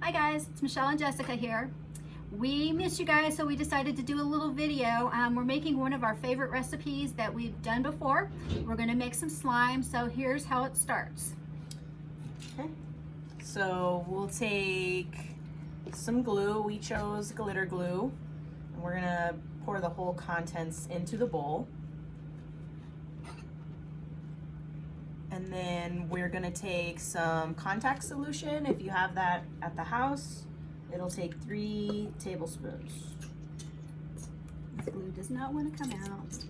Hi guys, it's Michelle and Jessica here. We missed you guys, so we decided to do a little video. We're making one of our favorite recipes that we've done before. We're gonna make some slime, so here's how it starts. Okay, so we'll take some glue. We chose glitter glue, and we're gonna pour the whole contents into the bowl. And then we're gonna take some contact solution. If you have that at the house, it'll take 3 tablespoons. This glue does not want to come out.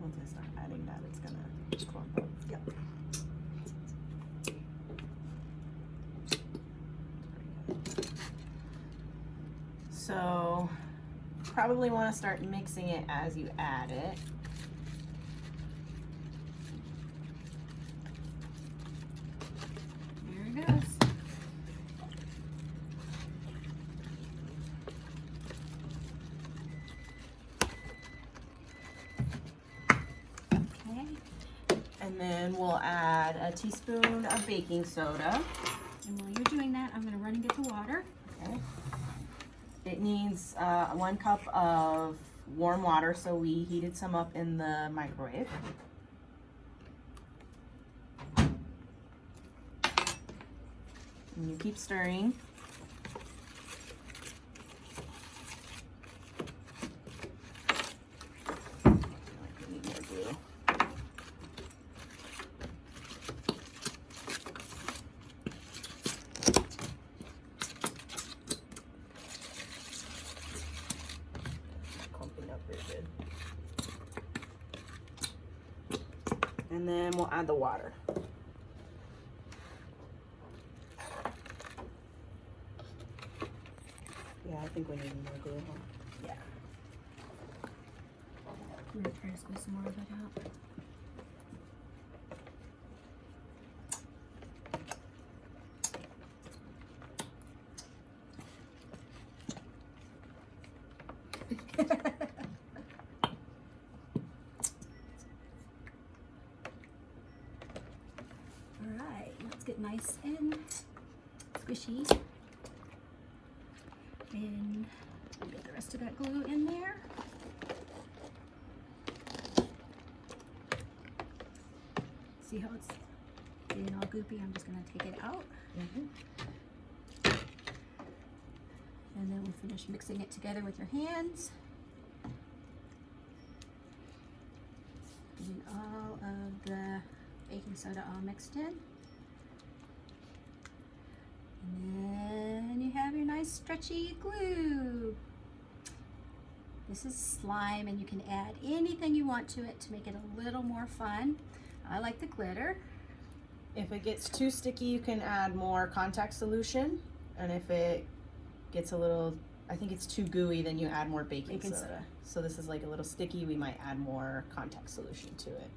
Once I start adding that, it's gonna clump up. Yep. So probably want to start mixing it as you add it. There it goes. Okay. And then we'll add a teaspoon of baking soda. And while you're doing that, I'm going to run and get the water. Okay. It needs 1 cup of warm water, so we heated some up in the microwave. And you keep stirring. I need more glue. Clumping up very good. And then we'll add the water. Yeah, I think we need more glue, huh? Yeah. I'm going to try to squeeze some more of it out. Alright, let's get nice and squishy. And get the rest of that glue in there. See how it's getting all goopy? I'm just going to take it out. And then we'll finish mixing it together with your hands. Getting all of the baking soda all mixed in. And then you have your nice stretchy glue. This is slime, and you can add anything you want to it to make it a little more fun. I like the glitter. If it gets too sticky, you can add more contact solution. And if it gets a little, I think it's too gooey, then you add more baking soda. So this is like a little sticky, we might add more contact solution to it.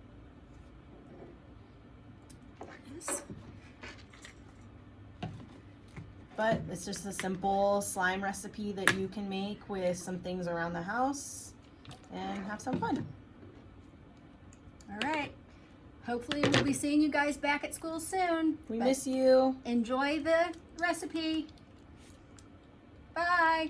Yes. But it's just a simple slime recipe that you can make with some things around the house and have some fun. All right. Hopefully we'll be seeing you guys back at school soon. We miss you. Enjoy the recipe. Bye.